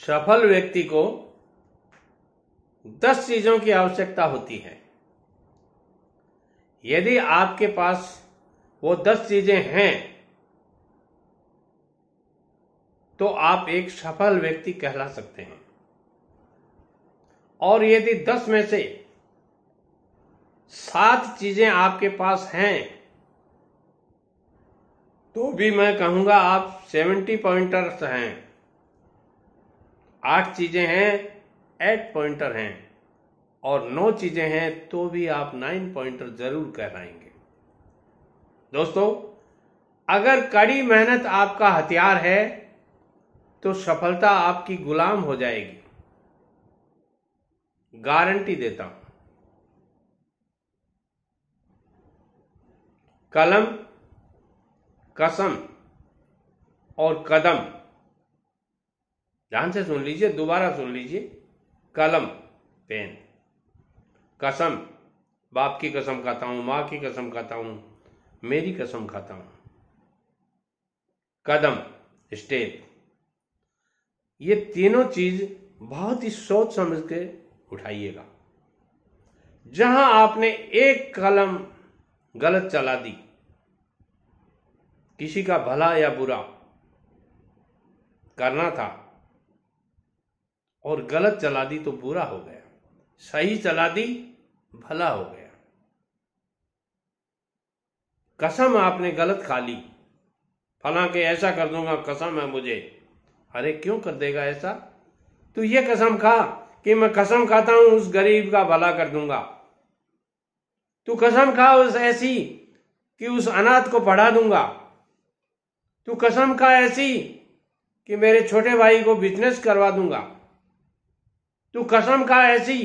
सफल व्यक्ति को 10 चीजों की आवश्यकता होती है। यदि आपके पास वो 10 चीजें हैं तो आप एक सफल व्यक्ति कहला सकते हैं। और यदि 10 में से 7 चीजें आपके पास हैं तो भी मैं कहूंगा आप 70 पॉइंटर्स हैं। 8 चीजें हैं 8 पॉइंटर हैं और 9 चीजें हैं तो भी आप 9 पॉइंटर जरूर कहलाएंगे। दोस्तों, अगर कड़ी मेहनत आपका हथियार है तो सफलता आपकी गुलाम हो जाएगी, गारंटी देता हूं। कलम, कसम और कदम, ध्यान से सुन लीजिए, दोबारा सुन लीजिए। कलम पेन, कसम बाप की कसम खाता हूं, मां की कसम खाता हूं, मेरी कसम खाता हूं। कदम स्टेप, ये तीनों चीज बहुत ही सोच समझ के उठाइएगा। जहां आपने एक कलम गलत चला दी, किसी का भला या बुरा करना था और गलत चला दी तो बुरा हो गया, सही चला दी भला हो गया। कसम आपने गलत खा ली, फला के ऐसा कर दूंगा, कसम है मुझे। अरे क्यों कर देगा ऐसा? तू ये कसम खा कि मैं कसम खाता हूं उस गरीब का भला कर दूंगा। तू कसम खा उस ऐसी कि उस अनाथ को पढ़ा दूंगा। तू कसम खा ऐसी कि मेरे छोटे भाई को बिजनेस करवा दूंगा। तू कसम खा ऐसी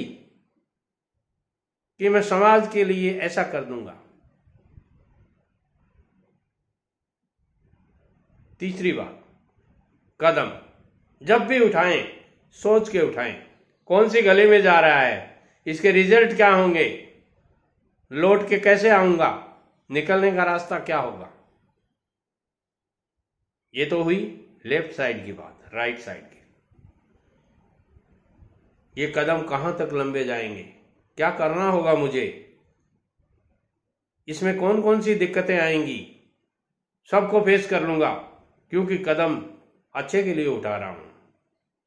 कि मैं समाज के लिए ऐसा कर दूंगा। तीसरी बात, कदम जब भी उठाएं सोच के उठाएं। कौन सी गली में जा रहा है, इसके रिजल्ट क्या होंगे, लौट के कैसे आऊंगा, निकलने का रास्ता क्या होगा। ये तो हुई लेफ्ट साइड की बात। राइट साइड की, ये कदम कहां तक लंबे जाएंगे, क्या करना होगा मुझे, इसमें कौन कौन सी दिक्कतें आएंगी, सबको फेस कर लूंगा क्योंकि कदम अच्छे के लिए उठा रहा हूं।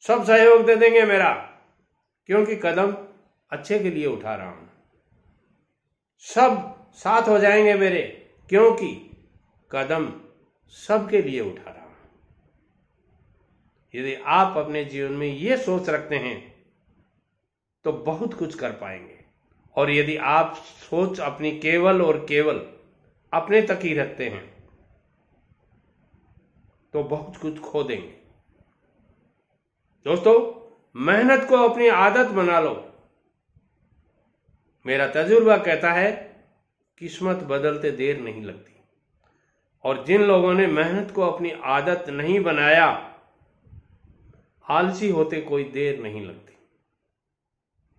सब सहयोग दे देंगे मेरा क्योंकि कदम अच्छे के लिए उठा रहा हूं। सब साथ हो जाएंगे मेरे क्योंकि कदम सबके लिए उठा रहा हूं। यदि आप अपने जीवन में ये सोच रखते हैं तो बहुत कुछ कर पाएंगे। और यदि आप सोच अपनी केवल और केवल अपने तक ही रखते हैं तो बहुत कुछ खो देंगे। दोस्तों, मेहनत को अपनी आदत बना लो। मेरा तजुर्बा कहता है किस्मत बदलते देर नहीं लगती। और जिन लोगों ने मेहनत को अपनी आदत नहीं बनाया, आलसी होते कोई देर नहीं लगती।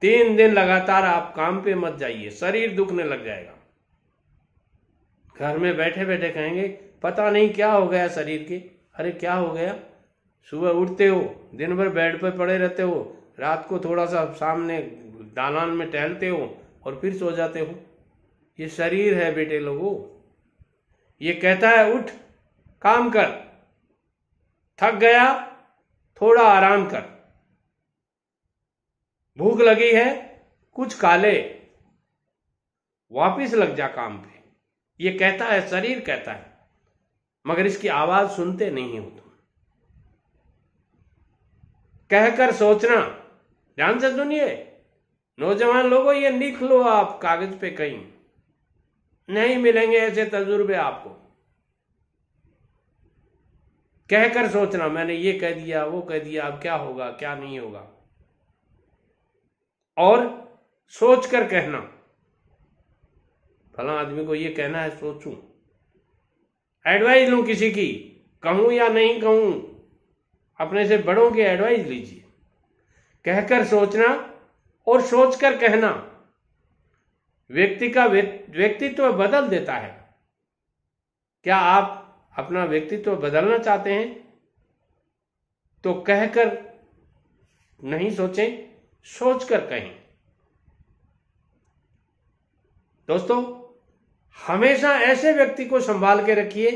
3 दिन लगातार आप काम पे मत जाइए, शरीर दुखने लग जाएगा। घर में बैठे बैठे कहेंगे पता नहीं क्या हो गया शरीर के। अरे क्या हो गया? सुबह उठते हो, दिन भर बेड पर पड़े रहते हो, रात को थोड़ा सा सामने दालान में टहलते हो और फिर सो जाते हो। ये शरीर है बेटे लोगों, ये कहता है उठ काम कर, थक गया थोड़ा आराम कर, भूख लगी है कुछ खा ले, वापिस लग जा काम पे। ये कहता है, शरीर कहता है, मगर इसकी आवाज सुनते नहीं हो तुम। कहकर सोचना, ध्यान से सुनिए नौजवान लोगों, ये लिख लो आप कागज पे कहीं, नहीं मिलेंगे ऐसे तजुर्बे आपको। कहकर सोचना, मैंने ये कह दिया वो कह दिया, अब क्या होगा क्या नहीं होगा। और सोचकर कहना, फला आदमी को ये कहना है, सोचूं, एडवाइस लूं किसी की, कहूं या नहीं कहूं, अपने से बड़ों की एडवाइस लीजिए। कहकर सोचना और सोचकर कहना व्यक्ति का व्यक्तित्व बदल देता है। क्या आप अपना व्यक्तित्व बदलना चाहते हैं तो कहकर नहीं सोचें, सोचकर कहें। दोस्तों, हमेशा ऐसे व्यक्ति को संभाल के रखिए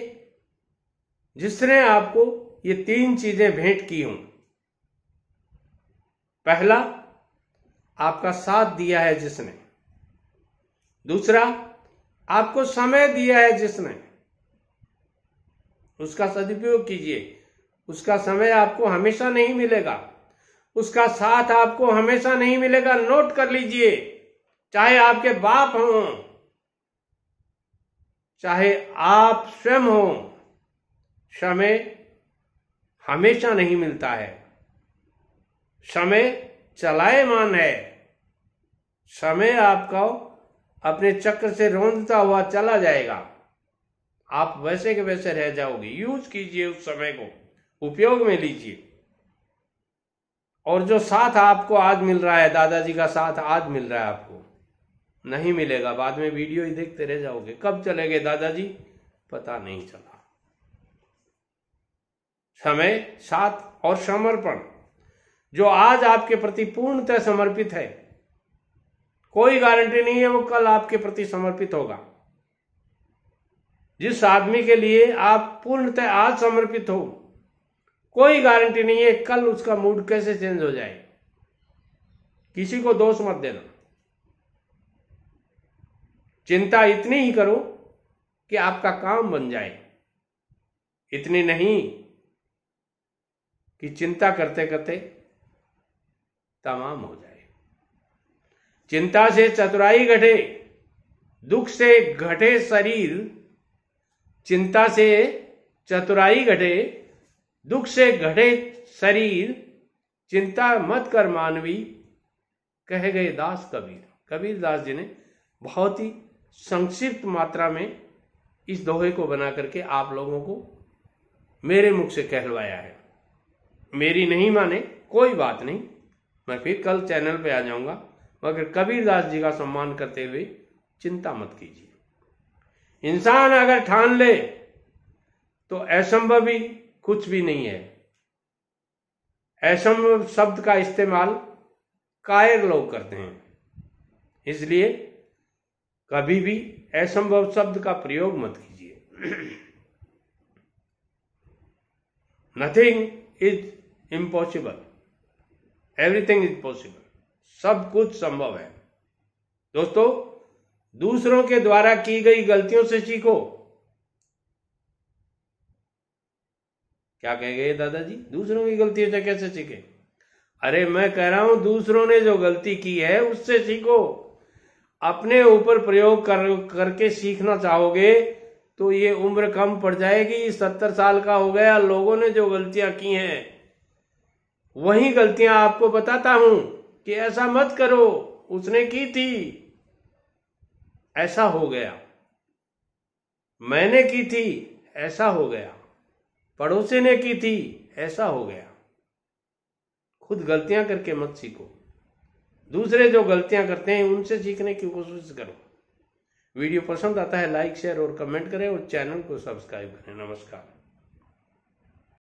जिसने आपको ये 3 चीजें भेंट की हों। पहला, आपका साथ दिया है जिसने। दूसरा, आपको समय दिया है जिसने, उसका सदुपयोग कीजिए। उसका समय आपको हमेशा नहीं मिलेगा, उसका साथ आपको हमेशा नहीं मिलेगा। नोट कर लीजिए, चाहे आपके बाप हों, चाहे आप स्वयं हों, समय हमेशा नहीं मिलता है। समय चलायमान है। समय आपको अपने चक्र से रौंदता हुआ चला जाएगा, आप वैसे के वैसे रह जाओगे। यूज कीजिए उस समय को, उपयोग में लीजिए। और जो साथ आपको आज मिल रहा है, दादाजी का साथ आज मिल रहा है, आपको नहीं मिलेगा। बाद में वीडियो ही देखते रह जाओगे, कब चले गए दादाजी पता नहीं चला। समय, साथ और समर्पण, जो आज आपके प्रति पूर्णतः समर्पित है, कोई गारंटी नहीं है वो कल आपके प्रति समर्पित होगा। जिस आदमी के लिए आप पूर्णतः आज समर्पित हो, कोई गारंटी नहीं है कल उसका मूड कैसे चेंज हो जाए। किसी को दोष मत देना। चिंता इतनी ही करो कि आपका काम बन जाए, इतनी नहीं कि चिंता करते करते तमाम हो जाए। चिंता से चतुराई घटे, दुख से घटे शरीर। चिंता से चतुराई घटे, दुख से घटे शरीर। चिंता मत कर मानवी, कह गए दास कबीर। कबीर दास जी ने बहुत ही संक्षिप्त मात्रा में इस दोहे को बना करके आप लोगों को मेरे मुख से कहलवाया है। मेरी नहीं माने कोई बात नहीं, मैं फिर कल चैनल पे आ जाऊंगा, मगर कबीर दास जी का सम्मान करते हुए चिंता मत कीजिए। इंसान अगर ठान ले तो असंभव भी कुछ भी नहीं है। असंभव शब्द का इस्तेमाल कायर लोग करते हैं, इसलिए कभी भी असंभव शब्द का प्रयोग मत कीजिए। Nothing is impossible, everything is possible. सब कुछ संभव है। दोस्तों, दूसरों के द्वारा की गई गलतियों से सीखो। क्या कह गए दादाजी, दूसरों की गलतियों से कैसे सीखे? अरे मैं कह रहा हूं दूसरों ने जो गलती की है उससे सीखो। अपने ऊपर प्रयोग करके सीखना चाहोगे तो ये उम्र कम पड़ जाएगी। 70 साल का हो गया, लोगों ने जो गलतियां की हैं वही गलतियां आपको बताता हूं कि ऐसा मत करो, उसने की थी, ऐसा हो गया। मैंने की थी, ऐसा हो गया। पड़ोसी ने की थी, ऐसा हो गया। खुद गलतियां करके मत सीखो, दूसरे जो गलतियां करते हैं उनसे सीखने की कोशिश करो। वीडियो पसंद आता है लाइक, शेयर और कमेंट करें और चैनल को सब्सक्राइब करें। नमस्कार।